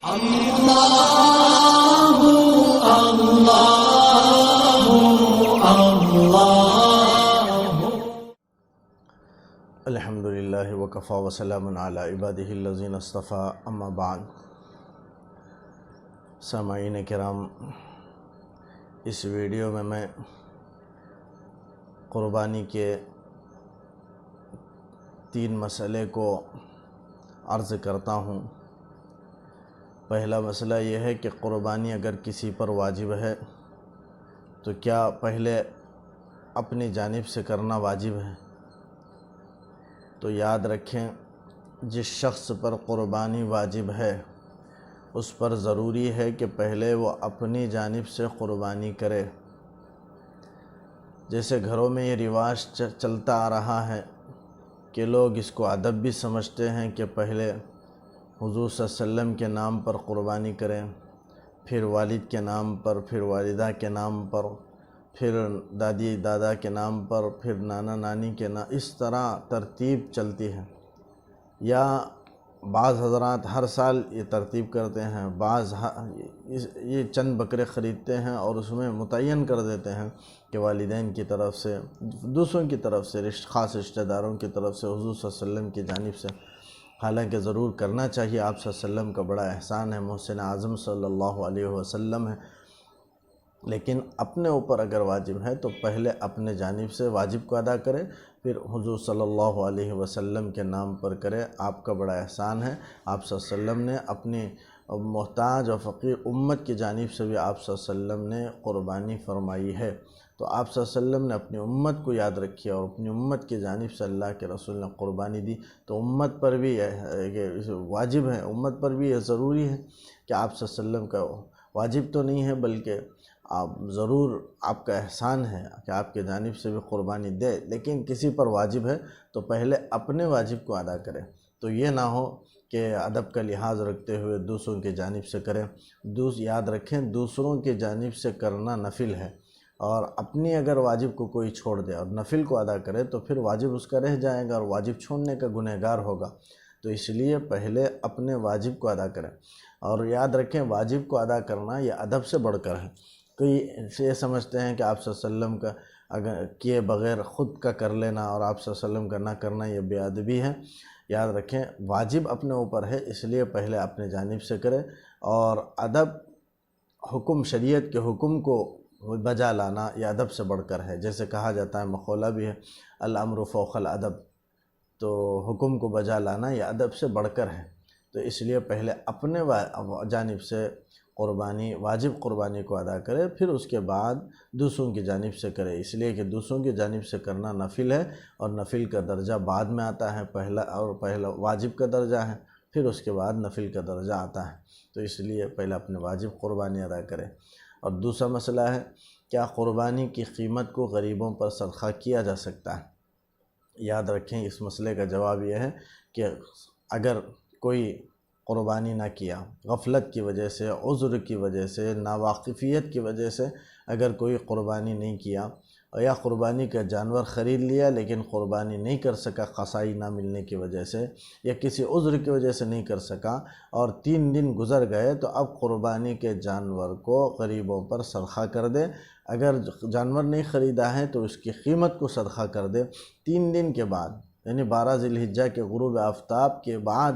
اللہ اللہ اللہ۔ الحمدللہ وکفی وسلام علی عبادہ الذین اصطفیٰ، اما بعد۔ سامعین کرام، اس ویڈیو میں قربانی کے 3 مسئلے کو عرض کرتا ہوں۔ پہلا مسئلہ یہ ہے کہ قربانی اگر کسی پر واجب ہے تو کیا پہلے اپنی جانب سے کرنا واجب ہے؟ تو یاد رکھیں، جس شخص پر قربانی واجب ہے اس پر ضروری ہے کہ پہلے وہ اپنی جانب سے قربانی کرے۔ جیسے گھروں میں یہ رواج چلتا آ رہا ہے کہ لوگ اس کو ادب بھی سمجھتے ہیں کہ پہلے حضور صلی اللہ علیہ وسلم کے نام پر قربانی کریں، پھر والد کے نام پر، پھر والدہ کے نام پر، پھر دادی دادا کے نام پر، پھر نانا نانی کے نام، اس طرح ترتیب چلتی ہے۔ یا بعض حضرات ہر سال یہ ترتیب کرتے ہیں، بعض یہ چند بکرے خریدتے ہیں اور اس میں متعین کر دیتے ہیں کہ والدین کی طرف سے، دوسروں کی طرف سے، خاص رشتہ داروں کی طرف سے، حضور صلی اللہ علیہ وسلم کی جانب سے۔ حالانکہ ضرور کرنا چاہیے، آپ صلی اللہ علیہ وسلم کا بڑا احسان ہے، محسن اعظم صلی اللہ علیہ وسلم ہے، لیکن اپنے اوپر اگر واجب ہے تو پہلے اپنے جانب سے واجب کو ادا کرے، پھر حضور صلی اللہ علیہ وسلم کے نام پر کرے۔ آپ کا بڑا احسان ہے، آپ صلی اللہ علیہ وسلم نے اپنی محتاج اور فقیر امت کی جانب سے بھی آپ صلی اللہ علیہ وسلم نے قربانی فرمائی ہے۔ تو آپ صلی اللہ علیہ وسلم نے اپنی امت کو یاد رکھی اور اپنی امت کی جانب سے اللہ کے رسول نے قربانی دی، تو امت پر بھی واجب ہے، امت پر بھی یہ ضروری ہے کہ آپ صلی اللہ علیہ وسلم کا واجب تو نہیں ہے بلکہ آپ ضرور، آپ کا احسان ہے کہ آپ کی جانب سے بھی قربانی دے، لیکن کسی پر واجب ہے تو پہلے اپنے واجب کو ادا کرے۔ تو یہ نہ ہو کہ ادب کا لحاظ رکھتے ہوئے دوسروں کی جانب سے کریں۔ یاد رکھیں، دوسروں کی جانب سے کرنا نفل ہے، اور اپنی اگر واجب کو کوئی چھوڑ دے اور نفل کو ادا کرے تو پھر واجب اس کا رہ جائے گا اور واجب چھوڑنے کا گنہگار ہوگا۔ تو اس لیے پہلے اپنے واجب کو ادا کریں، اور یاد رکھیں واجب کو ادا کرنا یہ ادب سے بڑھ کر ہے۔ کوئی یہ سمجھتے ہیں کہ آپ صلی اللہ علیہ وسلم کا اگر کیے بغیر خود کا کر لینا اور آپ صلی اللہ علیہ وسلم کا نہ کرنا یہ بے ادبی ہے۔ یاد رکھیں واجب اپنے اوپر ہے، اس لیے پہلے اپنے جانب سے کرے، اور ادب حکم، شریعت کے حکم کو بجا لانا یہ ادب سے بڑھ کر ہے۔ جیسے کہا جاتا ہے، مقولہ بھی ہے، الامر فوق الادب، تو حکم کو بجا لانا یہ ادب سے بڑھ کر ہے۔ تو اس لیے پہلے اپنے جانب سے قربانی، واجب قربانی کو ادا کرے، پھر اس کے بعد دوسروں کی جانب سے کرے، اس لیے کہ دوسروں کی جانب سے کرنا نفل ہے، اور نفل کا درجہ بعد میں آتا ہے، پہلا واجب کا درجہ ہے، پھر اس کے بعد نفل کا درجہ آتا ہے۔ تو اس لیے پہلے اپنے واجب قربانی ادا کرے۔ اور دوسرا مسئلہ ہے، کیا قربانی کی قیمت کو غریبوں پر صدقہ کیا جا سکتا ہے؟ یاد رکھیں، اس مسئلے کا جواب یہ ہے کہ اگر کوئی قربانی نہ کیا، غفلت کی وجہ سے، عذر کی وجہ سے، ناواقفیت کی وجہ سے اگر کوئی قربانی نہیں کیا، یا قربانی کا جانور خرید لیا لیکن قربانی نہیں کر سکا قصائی نہ ملنے کی وجہ سے، یا کسی عذر کی وجہ سے نہیں کر سکا، اور 3 دن گزر گئے، تو اب قربانی کے جانور کو غریبوں پر صدقہ کر دے۔ اگر جانور نہیں خریدا ہے تو اس کی قیمت کو صدقہ کر دے۔ 3 دن کے بعد، یعنی 12 ذی الحجہ کے غروب آفتاب کے بعد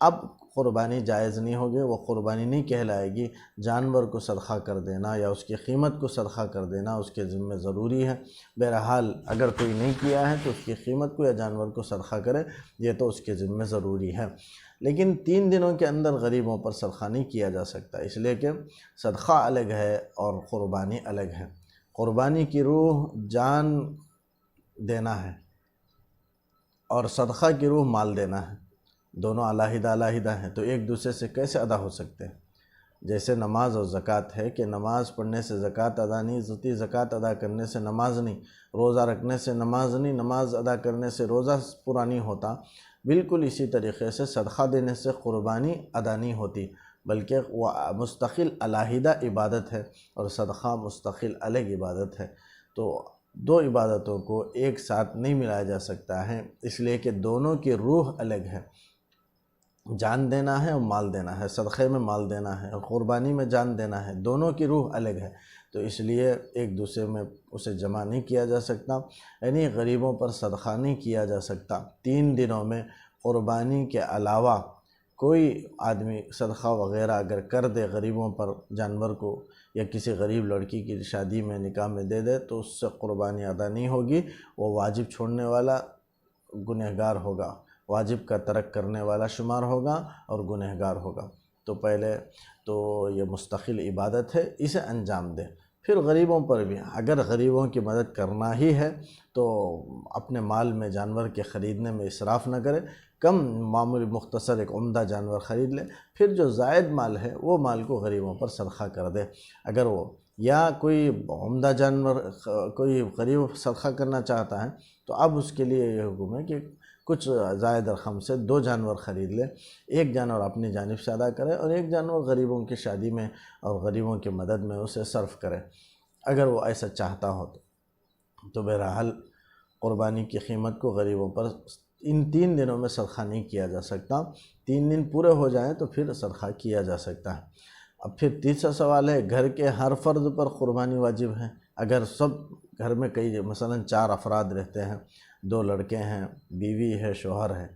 اب قربانی جائز نہیں ہوگی، وہ قربانی نہیں کہلائے گی۔ جانور کو صدقہ کر دینا یا اس کی قیمت کو صدقہ کر دینا اس کے ذمہ ضروری ہے۔ بہرحال اگر کوئی نہیں کیا ہے تو اس کی قیمت کو یا جانور کو صدقہ کرے، یہ تو اس کے ذمہ ضروری ہے۔ لیکن 3 دنوں کے اندر غریبوں پر صدقہ نہیں کیا جا سکتا، اس لیے کہ صدقہ الگ ہے اور قربانی الگ ہے۔ قربانی کی روح جان دینا ہے، اور صدقہ کی روح مال دینا ہے، دونوں علیحدہ علیحدہ ہیں، تو ایک دوسرے سے کیسے ادا ہو سکتے ہیں؟ جیسے نماز اور زکوٰۃ ہے کہ نماز پڑھنے سے زکوٰۃ ادا نہیں ہوتی، زکوٰۃ ادا کرنے سے نماز نہیں، روزہ رکھنے سے نماز نہیں، نماز ادا کرنے سے روزہ پورا نہیں ہوتا، بالکل اسی طریقے سے صدقہ دینے سے قربانی ادا نہیں ہوتی، بلکہ وہ مستقل علیحدہ عبادت ہے، اور صدقہ مستقل الگ عبادت ہے۔ تو 2 عبادتوں کو ایک ساتھ نہیں ملایا جا سکتا ہے، اس لیے کہ دونوں کی روح الگ ہے۔ جان دینا ہے اور مال دینا ہے، صدقے میں مال دینا ہے اور قربانی میں جان دینا ہے، دونوں کی روح الگ ہے، تو اس لیے ایک دوسرے میں اسے جمع نہیں کیا جا سکتا، یعنی غریبوں پر صدقہ نہیں کیا جا سکتا۔ 3 دنوں میں قربانی کے علاوہ کوئی آدمی صدقہ وغیرہ اگر کر دے غریبوں پر جانور کو، یا کسی غریب لڑکی کی شادی میں نکاح میں دے دے، تو اس سے قربانی ادا نہیں ہوگی، وہ واجب چھوڑنے والا گنہگار ہوگا، واجب کا ترک کرنے والا شمار ہوگا اور گنہگار ہوگا۔ تو پہلے تو یہ مستقل عبادت ہے، اسے انجام دے۔ پھر غریبوں پر بھی اگر غریبوں کی مدد کرنا ہی ہے تو اپنے مال میں جانور کے خریدنے میں اسراف نہ کرے، کم معمولی مختصر ایک عمدہ جانور خرید لے، پھر جو زائد مال ہے وہ مال کو غریبوں پر صدقہ کر دے۔ اگر وہ یا کوئی عمدہ جانور کوئی غریب صدقہ کرنا چاہتا ہے تو اب اس کے لیے یہ حکم ہے کہ کچھ زائد رقم سے 2 جانور خرید لے، ایک جانور اپنی جانب سے ادا کرے اور ایک جانور غریبوں کی شادی میں اور غریبوں کی مدد میں اسے صرف کرے، اگر وہ ایسا چاہتا ہو تو بہرحال قربانی کی قیمت کو غریبوں پر ان 3 دنوں میں صدقہ نہیں کیا جا سکتا۔ 3 دن پورے ہو جائیں تو پھر صدقہ کیا جا سکتا ہے۔ اب پھر تیسرا سوال ہے، گھر کے ہر فرد پر قربانی واجب ہے؟ اگر سب گھر میں کئی مثلا 4 افراد رہتے ہیں، 2 لڑکے ہیں، بیوی ہے، شوہر ہے،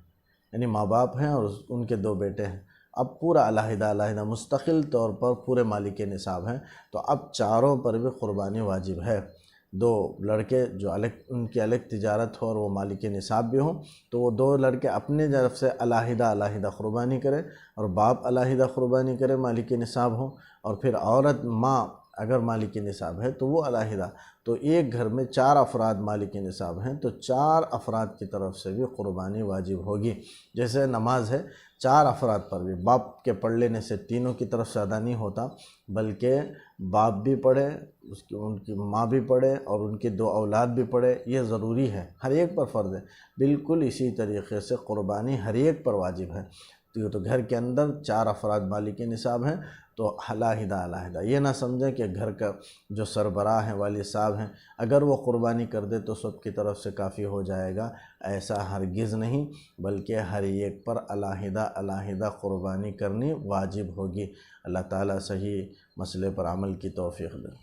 یعنی ماں باپ ہیں اور ان کے 2 بیٹے ہیں، اب پورا علیحدہ مستقل طور پر پورے مالک نصاب ہیں، تو اب چاروں پر بھی قربانی واجب ہے۔ 2 لڑکے جو ان کی الگ تجارت ہو اور وہ مالک نصاب بھی ہوں، تو وہ 2 لڑکے اپنے طرف سے علیحدہ قربانی کرے اور باپ علیحدہ قربانی کرے مالک نصاب ہو، اور پھر عورت ماں اگر مالک نصاب ہے تو وہ علیحدہ۔ تو ایک گھر میں 4 افراد مالک نصاب ہیں تو 4 افراد کی طرف سے بھی قربانی واجب ہوگی۔ جیسے نماز ہے، 4 افراد پر بھی باپ کے پڑھ لینے سے تینوں کی طرف سے ادا نہیں ہوتا، بلکہ باپ بھی پڑھے، ان کی ماں بھی پڑھے اور ان کے 2 اولاد بھی پڑھے، یہ ضروری ہے، ہر ایک پر فرض ہے۔ بالکل اسی طریقے سے قربانی ہر ایک پر واجب ہے۔ تو گھر کے اندر 4 افراد مالک نصاب ہیں تو علیحدہ، یہ نہ سمجھیں کہ گھر کا جو سربراہ ہیں، والد صاحب ہیں، اگر وہ قربانی کر دے تو سب کی طرف سے کافی ہو جائے گا، ایسا ہرگز نہیں، بلکہ ہر ایک پر علیحدہ قربانی کرنی واجب ہوگی۔ اللہ تعالیٰ صحیح مسئلے پر عمل کی توفیق دے۔